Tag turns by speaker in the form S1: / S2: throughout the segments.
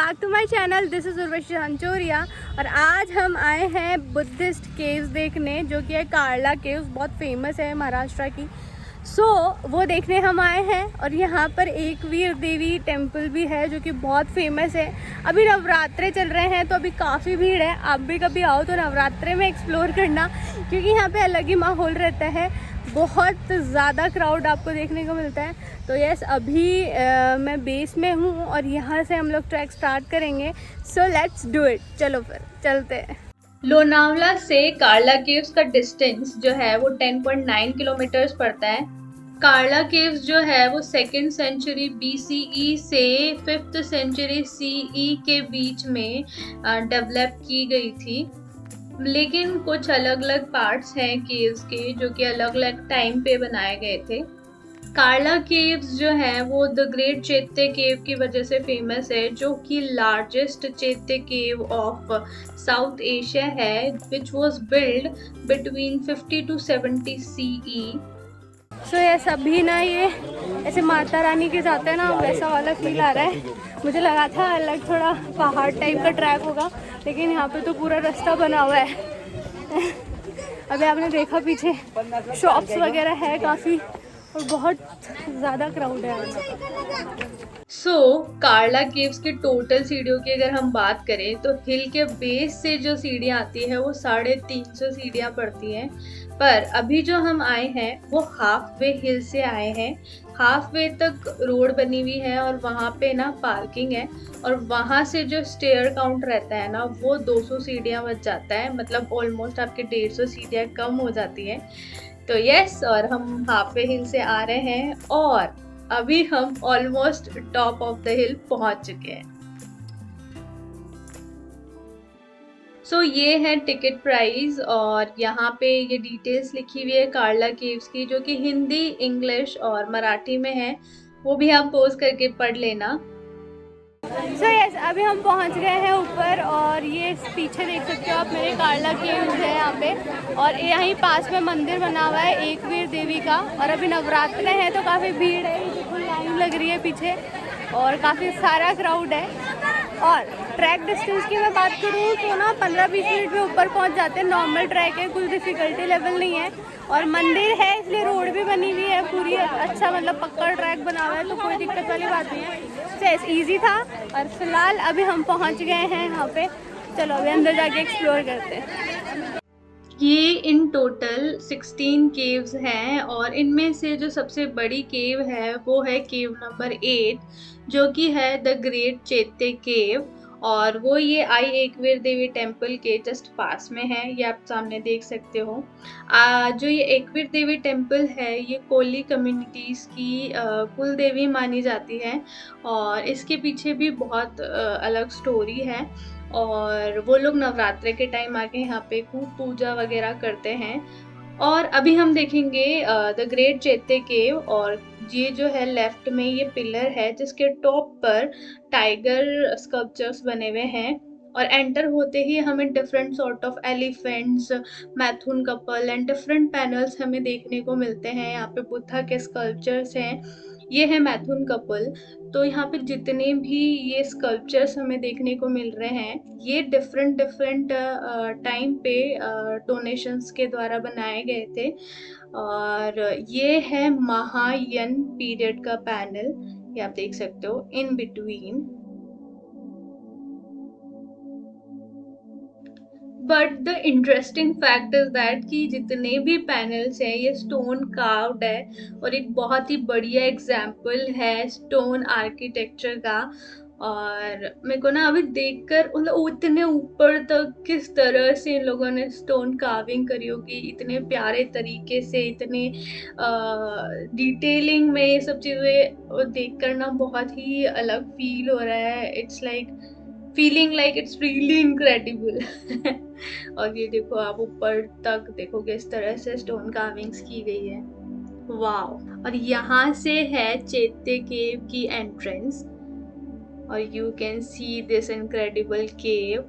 S1: Back to my channel. This is Urvashi Hanchoria और आज हम आए हैं बुद्धिस्ट केव्स देखने, जो कि है कार्ला केव्स। बहुत फेमस है महाराष्ट्र की। वो देखने हम आए हैं। और यहाँ पर एकवीर देवी टेम्पल भी है जो कि बहुत फेमस है। अभी नवरात्रे चल रहे हैं तो अभी काफ़ी भीड़ है। आप भी कभी आओ तो नवरात्रे में एक्सप्लोर करना, क्योंकि यहाँ पे अलग ही माहौल रहता है। बहुत ज़्यादा क्राउड आपको देखने को मिलता है। तो यस, अभी मैं बेस में हूँ और यहाँ से हम लोग ट्रैक स्टार्ट करेंगे। So let's do it. चलो फिर चलते हैं।
S2: लोनावला से कार्ला केव्स का डिस्टेंस जो है वो 10.9 किलोमीटर्स पड़ता है। कार्ला केव्स जो है वो 2nd सेंचुरी BCE से 5th सेंचुरी CE के बीच में डेवलप की गई थी, लेकिन कुछ अलग अलग पार्ट्स हैं केव्स के जो कि अलग अलग टाइम पे बनाए गए थे। कार्ला केव्स जो है वो द ग्रेट चैत्य केव की वजह से फेमस है, जो कि largest chaitya cave of south Asia है, which was build between 50 to 70 CE।
S1: So yes, अभी ना ये ऐसे माता रानी के जाते हैं ना, वैसा वाला फील आ रहा है। मुझे लगा था अलग थोड़ा पहाड़ टाइप का ट्रैक होगा, लेकिन यहाँ पे तो पूरा रास्ता बना हुआ है। अभी आपने देखा पीछे शॉप्स वगैरह है काफ़ी, और बहुत ज़्यादा क्राउड है आज।
S2: कार्ला केव्स की टोटल सीढ़ियों की अगर हम बात करें तो हिल के बेस से जो सीढ़ियाँ आती है वो 350 सीढ़ियाँ पड़ती हैं। पर अभी जो हम आए हैं वो हाफ वे हिल से आए हैं। हाफ वे तक रोड बनी हुई है और वहाँ पे ना पार्किंग है, और वहाँ से जो स्टेयर काउंट रहता है ना वो 200 सीढ़ियाँ बच जाता है। मतलब ऑलमोस्ट आपके 150 सीढ़ियाँ कम हो जाती है। तो यस, और हम हाफ वे हिल से आ रहे हैं और अभी हम ऑलमोस्ट टॉप ऑफ द हिल पहुंच चुके हैं। ये है टिकट प्राइस, और यहाँ पे ये डिटेल्स लिखी हुई है कार्ला केव्स की, जो कि हिंदी, इंग्लिश और मराठी में है। वो भी आप पॉज करके पढ़ लेना।
S1: यस, अभी हम पहुंच गए हैं ऊपर, और ये पीछे देख सकते हो आप मेरे कार्ला केव्स है यहाँ पे। और यहीं पास में मंदिर बना हुआ है एकवीर देवी का। और अभी नवरात्रे हैं तो काफ़ी भीड़ है, देखो लाइन लग रही है पीछे, और काफ़ी सारा क्राउड है। और ट्रैक डिस्टेंस की मैं बात करूँ तो ना 15-20 मिनट में ऊपर पहुँच जाते हैं। नॉर्मल ट्रैक है, कुछ डिफ़िकल्टी लेवल नहीं है। और मंदिर है इसलिए रोड भी बनी हुई है पूरी, अच्छा मतलब पक्का ट्रैक बना हुआ है, तो कोई दिक्कत वाली बात नहीं है। तो ईजी था। और फिलहाल अभी हम पहुँच गए हैं यहाँ पे। चलो अभी अंदर जाके एक्सप्लोर करते हैं।
S2: ये इन टोटल 16 केव्स हैं, और इनमें से जो सबसे बड़ी केव है वो है केव नंबर 8, जो कि है द ग्रेट चैत्य केव। और वो ये आई एकवीर देवी टेम्पल के जस्ट पास में है, ये आप सामने देख सकते हो। जो ये एकवीर देवी टेम्पल है ये कोली कम्युनिटीज़ की कुल देवी मानी जाती है, और इसके पीछे भी बहुत अलग स्टोरी है। और वो लोग नवरात्रे के टाइम आके यहाँ पे खूब पूजा वगैरह करते हैं। और अभी हम देखेंगे द ग्रेट चैत्य केव, और ये जो है लेफ्ट में ये पिलर है जिसके टॉप पर टाइगर स्कल्पचर्स बने हुए हैं। और एंटर होते ही हमें डिफरेंट सॉर्ट ऑफ एलिफेंट्स, मैथुन कपल एंड डिफरेंट पैनल्स हमें देखने को मिलते हैं। यहाँ पे बुद्धा के स्कल्पचर्स हैं, ये है मैथुन कपल। तो यहाँ पे जितने भी ये स्कल्पचर्स हमें देखने को मिल रहे हैं ये डिफरेंट टाइम पे डोनेशंस के द्वारा बनाए गए थे। और ये है महायन पीरियड का पैनल, ये आप देख सकते हो in between. But the interesting fact is that कि जितने भी पैनल्स हैं ये स्टोन कार्व्ड है, और एक बहुत ही बढ़िया एग्जाम्पल है स्टोन आर्किटेक्चर का। और मेरे को ना अभी देखकर मतलब इतने ऊपर तक किस तरह से इन लोगों ने स्टोन कार्विंग करी होगी, इतने प्यारे तरीके से, इतने डिटेलिंग में ये सब चीज़ें देखकर ना बहुत ही अलग फील हो रहा है। It's like feeling like it's really incredible. और ये देखो, आप ऊपर तक देखोगे इस तरह से स्टोन कार्विंग्स की गई है। वाओ। और यहाँ से है चैत्य केव की एंट्रेंस, और you can see this incredible cave.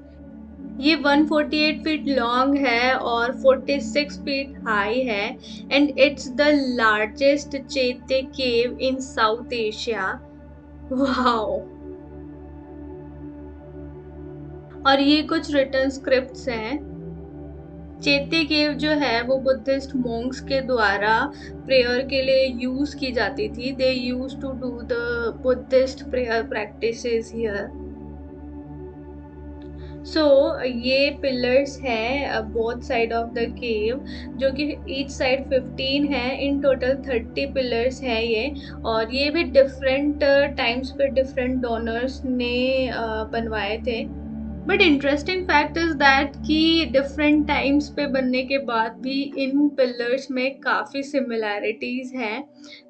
S2: ये 148 फीट लॉन्ग है और 46 फीट हाई है, and it's the largest chaitya cave in South Asia. Wow. और ये कुछ रिटन स्क्रिप्ट्स हैं। चैत्य केव जो है वो बुद्धिस्ट मॉन्क्स के द्वारा प्रेयर के लिए यूज की जाती थी। They use to do the Buddhist prayer practices here. So ये पिलर्स हैं both side of the cave, जो कि ईच साइड 15 है। इन टोटल 30 पिलर्स हैं ये, और ये भी डिफरेंट टाइम्स पे डिफरेंट डोनर्स ने बनवाए थे। But interesting fact is that कि डिफरेंट टाइम्स पे बनने के बाद भी इन पिलर्स में काफ़ी सिमिलैरिटीज हैं।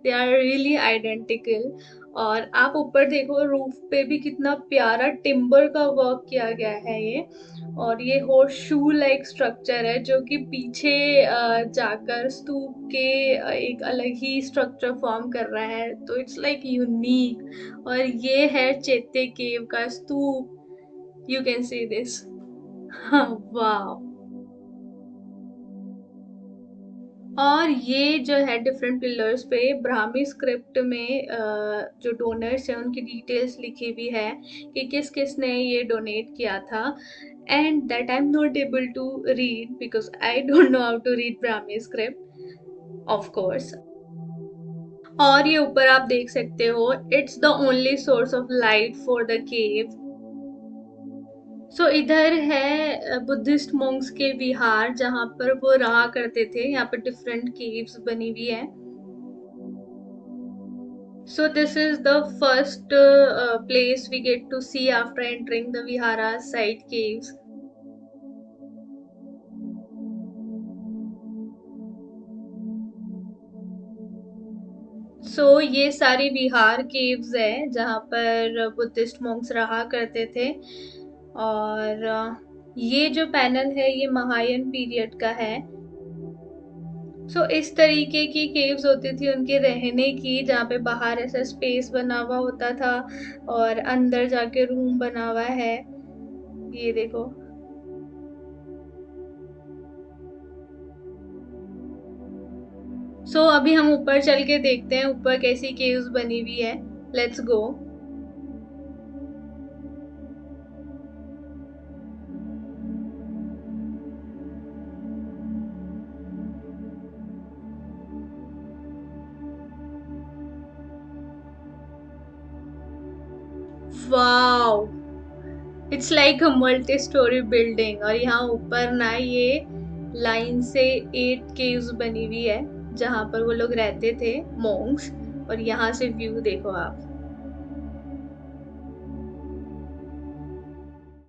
S2: They are really identical. और आप ऊपर देखो, रूफ पे भी कितना प्यारा टिम्बर का वर्क किया गया है ये। और ये हॉर्स शू लाइक स्ट्रक्चर है, जो कि पीछे जाकर स्तूप के एक अलग ही स्ट्रक्चर फॉर्म कर रहा है। तो इट्स लाइक यूनिक। और ये है चैत्य केव का स्तूप। You can see this. wow. और ये जो है डिफरेंट पिलर्स पे ब्राह्मी स्क्रिप्ट में जो डोनर्स हैं उनकी डिटेल्स लिखी हुई है कि किस किस ने ये डोनेट किया था। And that I am not able to read because I don't know how to read Brahmi script of course. और ये ऊपर आप देख सकते हो, it's the only source of light for the cave. So इधर है बुद्धिस्ट मॉन्क्स के विहार, जहाँ पर वो रहा करते थे। यहाँ पर डिफरेंट केव्स बनी हुई है। So this is the first place we get to see after entering the vihara side caves. So ये सारी विहार केव्स है जहाँ पर बुद्धिस्ट मॉन्क्स रहा करते थे। और ये जो पैनल है ये महायान पीरियड का है। सो इस तरीके की केव्स होती थी उनके रहने की, जहाँ पे बाहर ऐसा स्पेस बना हुआ होता था और अंदर जाके रूम बना हुआ है। ये देखो। सो अभी हम ऊपर चल के देखते हैं ऊपर कैसी केव्स बनी हुई है। Let's go. Wow, it's like a multi storey building. और यहाँ ऊपर ना ये लाइन से 8 केव्स बनी हुई है जहाँ पर वो लोग रहते थे मॉन्क्स। और यहाँ से व्यू देखो आप।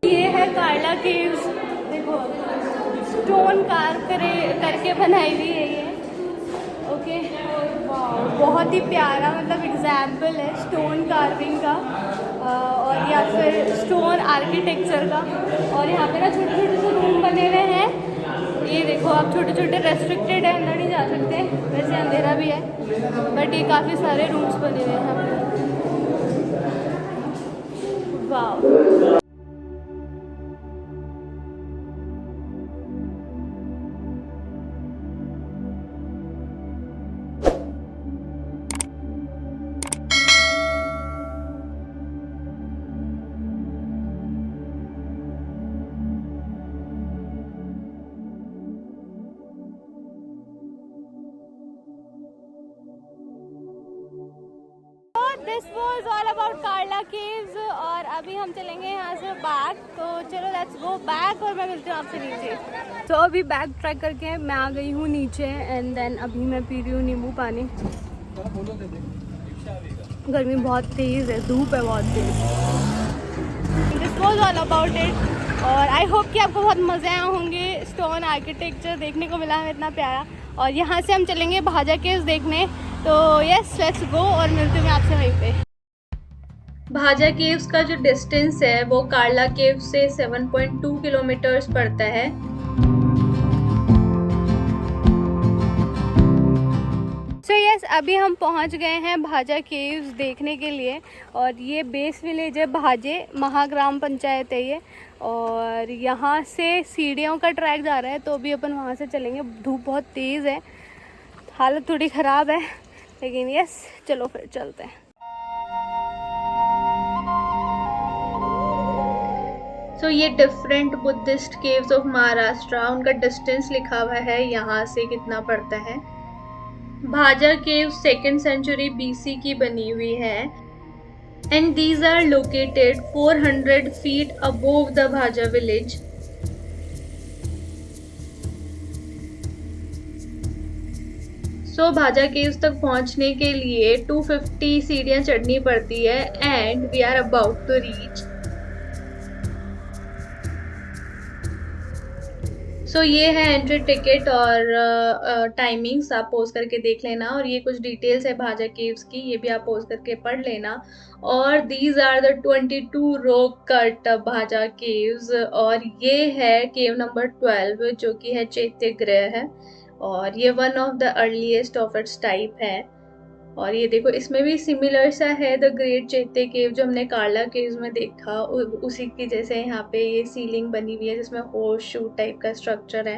S2: ये है कार्ला केव्स। देखो, स्टोन करके बनाई हुई है ये। ओके, बहुत ही प्यारा मतलब एग्जाम्पल है स्टोन कार्विंग का और या फिर स्टोन आर्किटेक्चर का। और यहाँ पे ना छोटे छोटे से रूम बने हुए हैं। ये देखो आप, छोटे छोटे रेस्ट्रिक्टेड है, अंदर नहीं जा सकते, वैसे अंधेरा भी है, बट ये काफ़ी सारे रूम्स बने हुए हैं यहाँ पे। वाह। This was all about Karla caves. और अभी हम चलेंगे यहाँ से बैक, तो चलो लेट्स गो बैक और मैं मिलती हूँ आपसे नीचे। तो अभी बैक ट्रैक करके मैं आ गई हूँ नीचे एंड देन अभी मैं पी रही हूँ नींबू पानी। गर्मी बहुत तेज़ है, धूप है बहुत तेज़। This was all about it. और आई होप कि आपको बहुत मज़े आए होंगे। स्टोन आर्किटेक्चर देखने को मिला है इतना प्यारा। और यहाँ से हम चलेंगे भाजा केव्स देखने। तो यस, लेट्स गो और मिलती हूँ मैं आपसे वहीं पे। भाजा केव्स का जो डिस्टेंस है वो कार्ला केव से 7.2 किलोमीटर्स पड़ता है। सो यस, अभी हम पहुंच गए हैं भाजा केव्स देखने के लिए। और ये बेस विलेज है भाजे, महाग्राम पंचायत है ये। और यहाँ से सीढ़ियों का ट्रैक जा रहा है, तो अभी अपन वहाँ से चलेंगे। धूप बहुत तेज़ है, हालत थोड़ी ख़राब है, लेकिन यस चलो फिर चलते हैं। सो ये different Buddhist caves of Maharashtra, उनका डिस्टेंस लिखा हुआ है यहाँ से कितना पड़ता है। भाजा केव 2nd सेंचुरी BC की बनी हुई है and these are located 400 feet above the Bhaja village. So Bhaja caves तक पहुंचने के लिए 250 सीढ़ियां चढ़नी पड़ती है and we are about to reach. So ये है एंट्री टिकट और टाइमिंग्स, आप पोज करके देख लेना। और ये कुछ डिटेल्स है भाजा केव्स की, ये भी आप पोज करके पढ़ लेना। और these are the 22 rock cut Bhaja caves, और ये है केव नंबर 12 जो कि है चैत्य गृह है, और ये one of the earliest of its type है। और ये देखो इसमें भी सिमिलर सा है द ग्रेट चैत्य केव जो हमने कार्ला केव्स में देखा, उसी की जैसे यहाँ पे ये सीलिंग बनी हुई है जिसमें हॉर्स शू टाइप का स्ट्रक्चर है।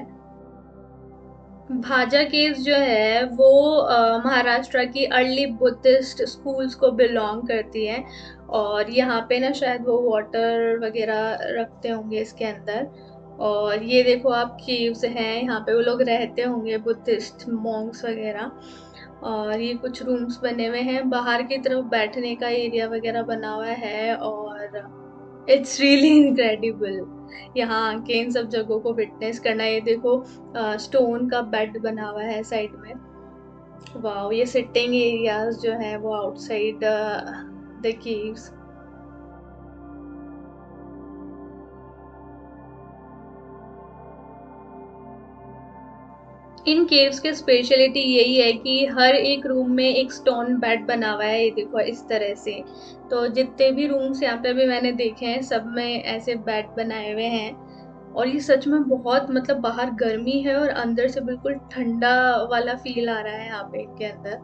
S2: भाजा केव्स जो है वो महाराष्ट्र की अर्ली बुद्धिस्ट स्कूल्स को बिलोंग करती है, और यहाँ पे ना शायद वो वाटर वगैरह रखते होंगे इसके अंदर। और ये देखो आप केव्स हैं, यहाँ पे वो लोग रहते होंगे बुद्धिस्ट मॉन्क्स वगैरह। और ये कुछ रूम्स बने हुए हैं, बाहर की तरफ बैठने का एरिया वगैरह बना हुआ है, और इट्स रियली इनक्रेडिबल यहाँ आके इन सब जगहों को विटनेस करना। ये देखो स्टोन का बेड बना हुआ है साइड में। वाओ, ये सिटिंग एरियाज जो है वो outside the caves. In caves के स्पेशलिटी यही है कि हर एक रूम में एक स्टोन बेड बना हुआ है, ये देखो इस तरह से। तो जितने भी रूम्स यहाँ पे भी मैंने देखे हैं सब में ऐसे बेड बनाए हुए हैं, और ये सच में बहुत, मतलब बाहर गर्मी है और अंदर से बिल्कुल ठंडा वाला फील आ रहा है यहाँ पे इनके अंदर।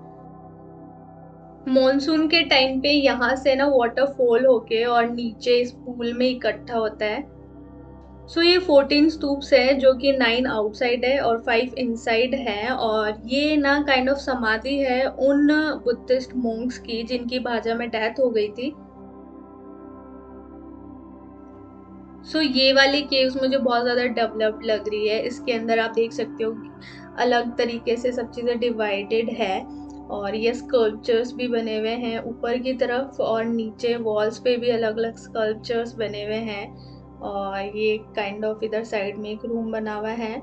S2: मॉनसून के टाइम पे यहाँ से ना वाटरफॉल होके और नीचे इस पूल में इकट्ठा होता है। सो ये 14 स्तूप्स है जो कि 9 आउटसाइड है और 5 इनसाइड है, और ये ना काइंड ऑफ समाधि है उन बुद्धिस्ट मॉन्क्स की जिनकी भाजा में डेथ हो गई थी। सो ये वाली केव्स मुझे बहुत ज़्यादा डेवलप्ड लग रही है। इसके अंदर आप देख सकते हो अलग तरीके से सब चीज़ें डिवाइडेड है, और ये स्कल्पचर्स भी बने हुए हैं ऊपर की तरफ, और नीचे वॉल्स पे भी अलग अलग स्कल्पचर्स बने हुए हैं। और ये काइंड ऑफ इधर साइड में एक रूम बना हुआ है,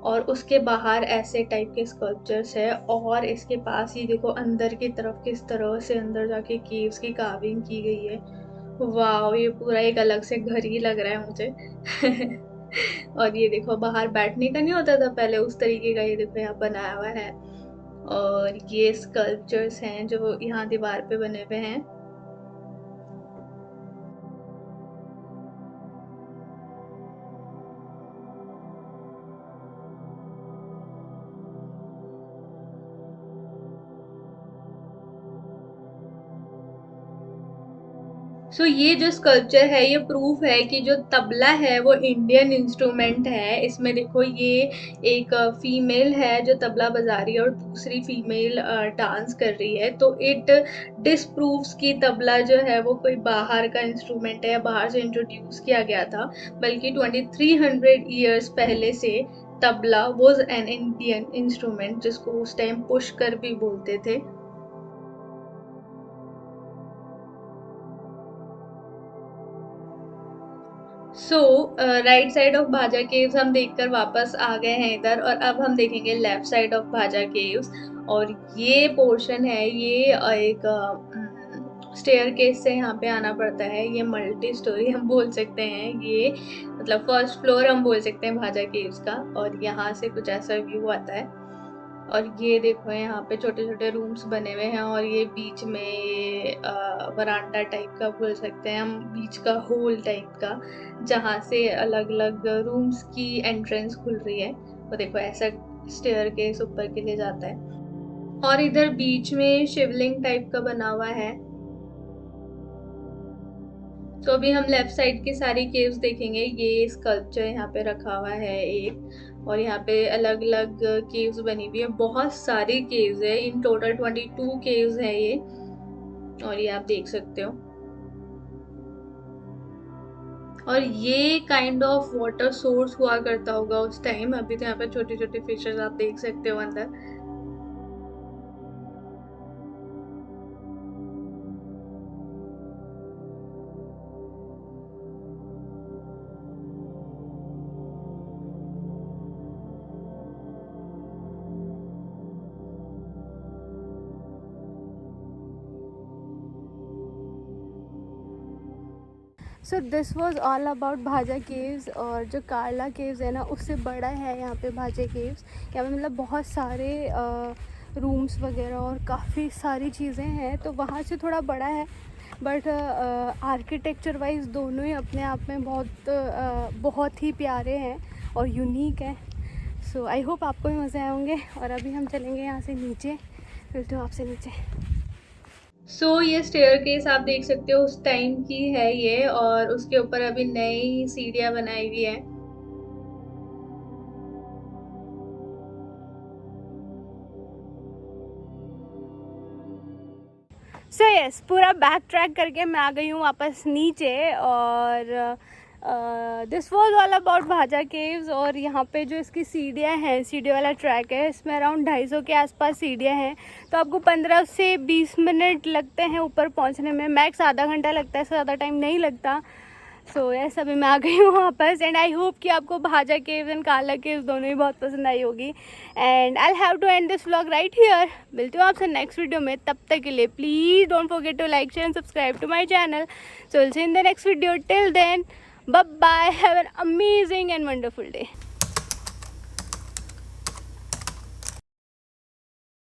S2: और उसके बाहर ऐसे टाइप के स्कल्पचर्स है, और इसके पास ही देखो अंदर की तरफ किस तरह से अंदर जाके केव्स की कार्विंग की गई है। वाह, ये पूरा एक अलग से घर ही लग रहा है मुझे। और ये देखो बाहर बैठने का नहीं होता था पहले, उस तरीके का ये देखो यहाँ बनाया हुआ है। और ये स्कल्पचर्स हैं जो यहाँ दीवार पे बने हुए हैं। सो ये जो स्कल्पचर है ये प्रूफ है कि जो तबला है वो इंडियन इंस्ट्रूमेंट है। इसमें देखो ये एक फीमेल है जो तबला बजा रही है और दूसरी फीमेल डांस कर रही है, तो इट डिसप्रूव्स कि तबला जो है वो कोई बाहर का इंस्ट्रूमेंट है या बाहर से इंट्रोड्यूस किया गया था, बल्कि 2300 ईयर्स पहले से tabla was an Indian instrument, जिसको उस टाइम पुष्कर भी बोलते थे। So right side of Bhaja caves हम देखकर वापस आ गए हैं इधर, और अब हम देखेंगे left side of Bhaja caves. और ये पोर्शन है, ये एक स्टेयर केस से यहाँ पे आना पड़ता है। ये मल्टी स्टोरी हम बोल सकते हैं, ये मतलब फर्स्ट फ्लोर हम बोल सकते हैं भाजा केव्स का, और यहाँ से कुछ ऐसा व्यू आता है। और ये देखो यहाँ पे छोटे छोटे रूम्स बने हुए हैं, और ये बीच में वरांडा टाइप का बोल सकते हैं हम, बीच का होल टाइप का, जहाँ से अलग अलग रूम्स की एंट्रेंस खुल रही है। वो देखो ऐसा स्टेयर केस ऊपर के लिए जाता है, और इधर बीच में शिवलिंग टाइप का बना हुआ है। तो अभी हम लेफ्ट साइड की सारी केव्स देखेंगे। ये स्कल्पचर यहाँ पे रखा हुआ है एक, और यहाँ पे अलग अलग केव्स बनी हुई है, बहुत सारी केव्स है, इन टोटल 22 केव्स है ये, और ये आप देख सकते हो। और ये काइंड ऑफ वाटर सोर्स हुआ करता होगा उस टाइम। अभी तो यहाँ पे छोटे छोटे फिशेस आप देख सकते हो अंदर।
S1: So this was all about bhaja caves. और जो कार्ला केव्स है ना उससे बड़ा है यहाँ पे भाजा केव्स। यहाँ पे मतलब बहुत सारे रूम्स वगैरह और काफ़ी सारी चीज़ें हैं, तो वहाँ से थोड़ा बड़ा है, बट आर्किटेक्चर वाइज दोनों ही अपने आप में बहुत ही प्यारे हैं और यूनिक हैं। सो आई होप आपको भी मज़े आए होंगे। और अभी हम चलेंगे यहाँ से नीचे, मिलते हो आपसे नीचे।
S2: सो ये स्टेयरकेस आप देख सकते हो उस टाइम की है ये, और उसके ऊपर अभी नई सीढ़ियां बनाई हुई है।
S1: सो यस, पूरा बैक ट्रैक करके मैं आ गई हूँ वापस नीचे। और this was all about bhaja caves. और यहाँ पे जो इसकी सीढ़ियाँ हैं, सीढ़ी वाला ट्रैक है, इसमें अराउंड 250 के आसपास सीढ़ियाँ हैं। तो आपको 15 से 20 मिनट लगते हैं ऊपर पहुँचने में, मैक्स आधा घंटा लगता है, इससे ज़्यादा टाइम नहीं लगता। सो यस, अभी मैं आ गई हूँ वापस। एंड आई होप कि आपको Bhaja caves and Karla caves दोनों ही बहुत पसंद आई होगी। And I have to end this vlog right here. मिलती हूँ आपसे नेक्स्ट वीडियो में, तब तक के लिए please don't forget to like, share and subscribe to my channel. So will see in the next video. Till then, bye bye, have an amazing and wonderful day.